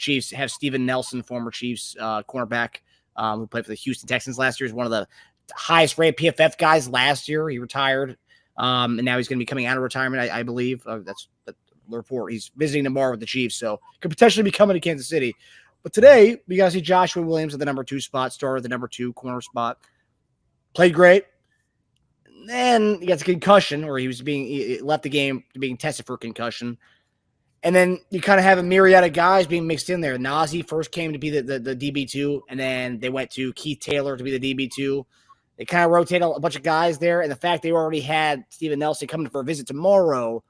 Chiefs have Steven Nelson, former Chiefs cornerback, who played for the Houston Texans last year. Is one of the highest rated PFF guys last year. He retired, and now he's going to be coming out of retirement, I believe. That's the report. He's visiting tomorrow with the Chiefs, so could potentially be coming to Kansas City. But today, we got to see Joshua Williams at the number 2 spot, started the number 2 corner spot. Played great. Then he gets a concussion, or he left the game being tested for concussion. And then you kind of have a myriad of guys being mixed in there. Nazi first came to be the DB2, and then they went to Keith Taylor to be the DB2. They kind of rotate a bunch of guys there, and the fact they already had Steven Nelson coming for a visit tomorrow,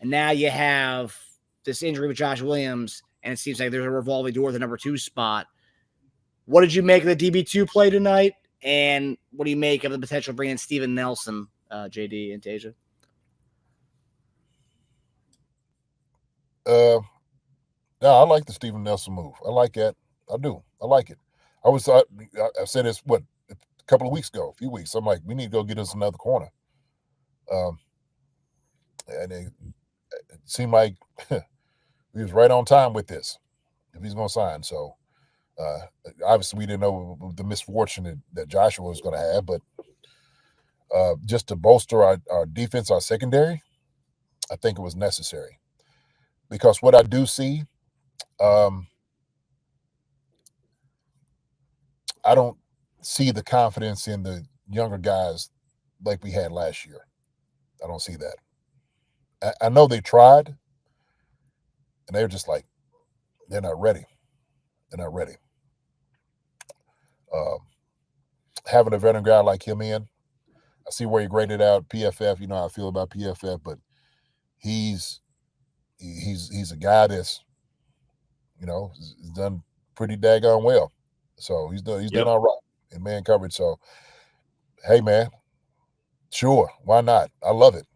and now you have this injury with Josh Williams, and it seems like there's a revolving door at the number 2 spot. What did you make of the DB2 play tonight, and what do you make of the potential of bringing in Steven Nelson, JD and Teja? Yeah, I like the Steven Nelson move. I like that. I do. I like it. I said this, a couple of weeks ago, a few weeks. I'm like, we need to go get us another corner. And it seemed like he was right on time with this, if he's going to sign. So, obviously, we didn't know the misfortune that Joshua was going to have, but just to bolster our defense, our secondary, I think it was necessary. Because what I do see, I don't see the confidence in the younger guys like we had last year. I don't see that. I know they tried, and they're just like, they're not ready. They're not ready. Having a veteran guy like him in, I see where he graded out PFF. You know how I feel about PFF, but he's a guy that's, he's done pretty daggone well. So he's done all right in man coverage. So, hey, man, sure, why not? I love it.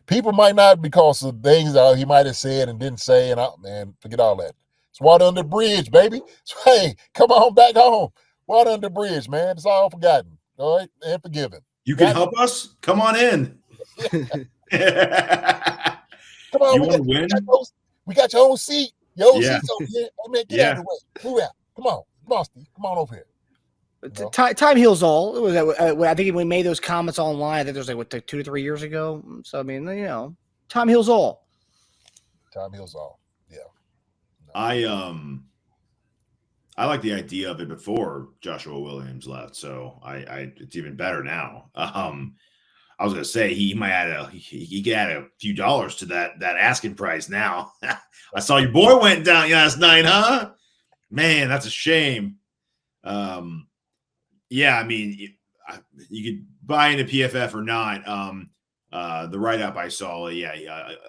People might not, because of things he might have said and didn't say, and man, forget all that. It's water under the bridge, baby. So, hey, come on back home. Water under the bridge, man. It's all forgotten, all right, and forgiven. You can help us? Come on in. Come on, we got your own seat. Your own seat's over here. Hey, man, get out of the way. Move out. Come on, Steve. Come on over here. Time heals all. It was, I think we made those comments online. I think it was 2 to 3 years ago. So, I mean, time heals all. Time heals all. Yeah. No. I like the idea of it before Joshua Williams left, so it's even better now. I was gonna say he might add he could add a few dollars to that asking price now. I saw your boy went down last night, huh? Man, that's a shame. Yeah, I mean, you could buy into PFF or not. The write-up I saw,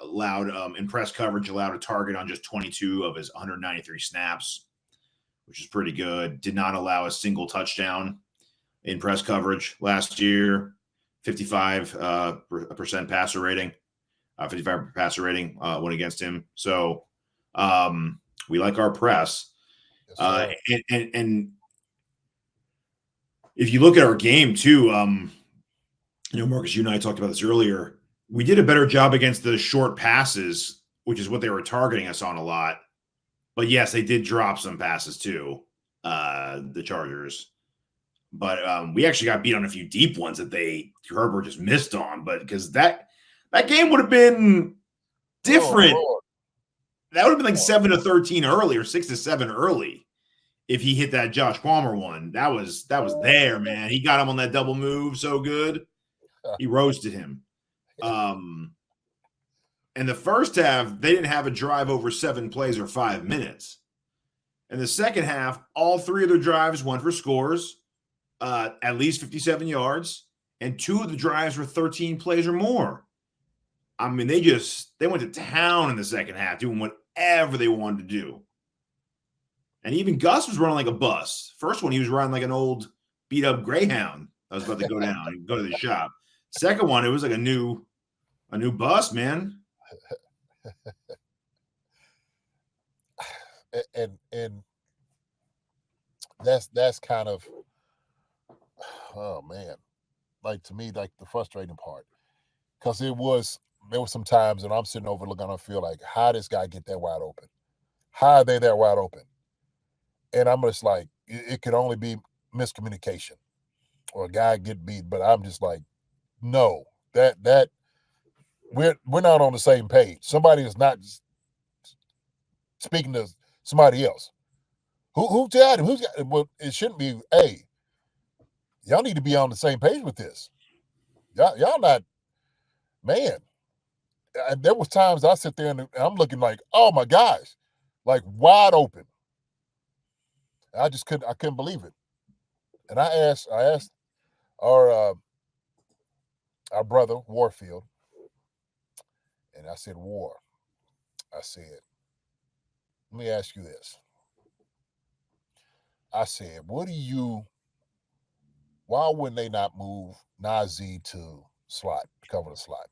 allowed in press coverage, allowed a target on just 22 of his 193 snaps, which is pretty good. Did not allow a single touchdown in press coverage last year. 55% passer rating. 55 passer rating went against him. So we like our press. Yes, and if you look at our game too, Marcus, you and I talked about this earlier. We did a better job against the short passes, which is what they were targeting us on a lot. But yes, they did drop some passes too, the Chargers. But we actually got beat on a few deep ones that Herbert just missed on. But because that game would have been different. That would have been like 7-13 early or 6-7 early if he hit that Josh Palmer one. That was there, man. He got him on that double move so good. He roasted him. And the first half, they didn't have a drive over 7 plays or 5 minutes. In the second half, all 3 of their drives went for scores. At least 57 yards, and 2 of the drives were 13 plays or more. I mean, they went to town in the second half, doing whatever they wanted to do. And even Gus was running like a bus. First one, he was riding like an old beat-up Greyhound that was about to go down and go to the shop. Second one, it was like a new bus, man. And that's kind of, oh man, like to me, like the frustrating part, because there were some times and I'm sitting over looking on the field like, how does this guy get that wide open? How are they that wide open? And I'm just like, it could only be miscommunication or a guy get beat. But I'm just like, no, that we're not on the same page. Somebody is not speaking to somebody else. Who got him? Who's got him? Well, it shouldn't be, hey, y'all need to be on the same page with this. Y'all not, man. There was times I sit there and I'm looking like, oh my gosh, like wide open. I couldn't believe it. And I asked our brother Warfield, and I said, War, I said, let me ask you this. I said, why wouldn't they not move Najee to slot, to cover the slot?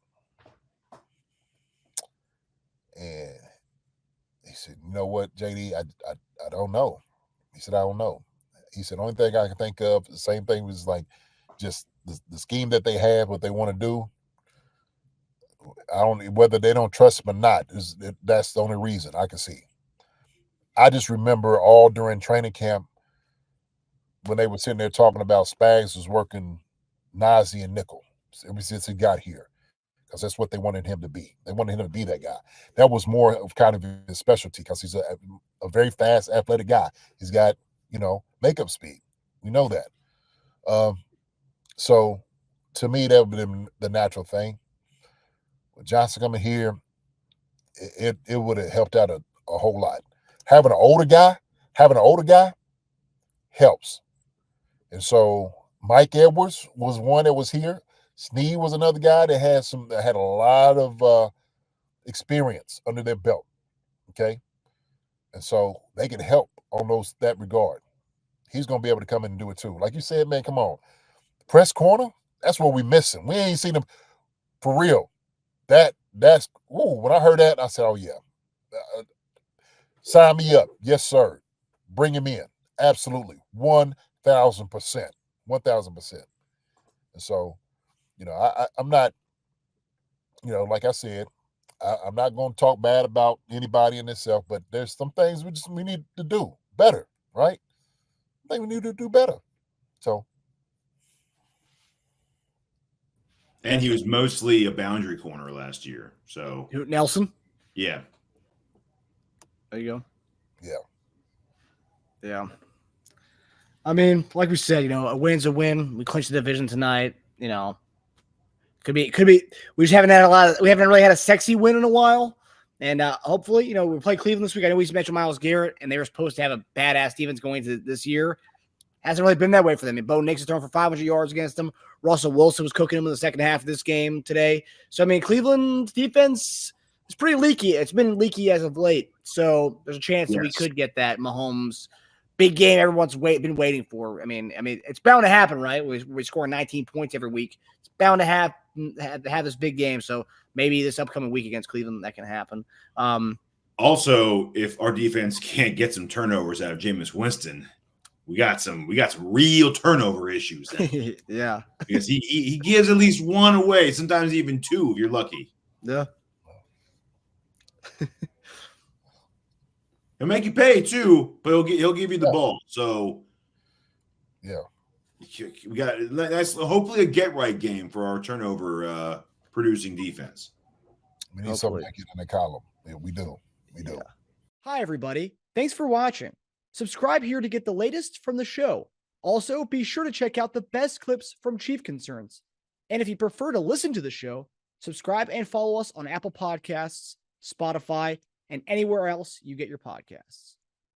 And he said, you know what, JD, I don't know. He said, I don't know. He said, the only thing I can think of, the same thing was like just the scheme that they have, what they want to do. Whether they don't trust him or not, that's the only reason I can see. I just remember all during training camp when they were sitting there talking about Spags was working Najee and nickel ever since he got here, because that's what they wanted him to be. They wanted him to be that guy. That was more of kind of his specialty, because he's a very fast, athletic guy. He's got, makeup speed. We know that. So to me, that would have been the natural thing. With Johnson coming here, it would have helped out a whole lot. Having an older guy helps. And so Mike Edwards was one that was here. Snead was another guy that had a lot of experience under their belt. Okay. And so they can help on that regard. He's going to be able to come in and do it too. Like you said, man, come on. Press corner, that's what we missing. We ain't seen him for real. When I heard that, I said, oh yeah. Sign me up. Yes, sir. Bring him in. Absolutely. 1,000%. 1,000%. And so, I'm not, like I said, I'm not going to talk bad about anybody in itself, but there's some things we need to do better, right? I think we need to do better. So. And he was mostly a boundary corner last year. So Nelson? Yeah. There you go. Yeah. Yeah. I mean, like we said, a win's a win. We clinched the division tonight. Could be. We just haven't really had a sexy win in a while. And hopefully, we play Cleveland this week. I know we mentioned Myles Garrett, and they were supposed to have a badass defense going into this year. Hasn't really been that way for them. And Bo Nix is throwing for 500 yards against them. Russell Wilson was cooking them in the second half of this game today. So, I mean, Cleveland's defense is pretty leaky. It's been leaky as of late. So there's a chance that we could get that Mahomes big game everyone's been waiting for. I mean, it's bound to happen, right? We score 19 points every week. It's bound to have this big game. So maybe this upcoming week against Cleveland, that can happen. Also, if our defense can't get some turnovers out of Jameis Winston, we got some real turnover issues. Yeah, because he gives at least one away, sometimes even two if you're lucky. Yeah. He'll make you pay too, but he'll give you the ball. So yeah, we got that's hopefully a get right game for our turnover producing defense. We need something like it in the column. Yeah, we do. Yeah. Hi everybody, thanks for watching. Subscribe here to get the latest from the show. Also, be sure to check out the best clips from Chief Concerns. And if you prefer to listen to the show, subscribe and follow us on Apple Podcasts, Spotify, and anywhere else you get your podcasts.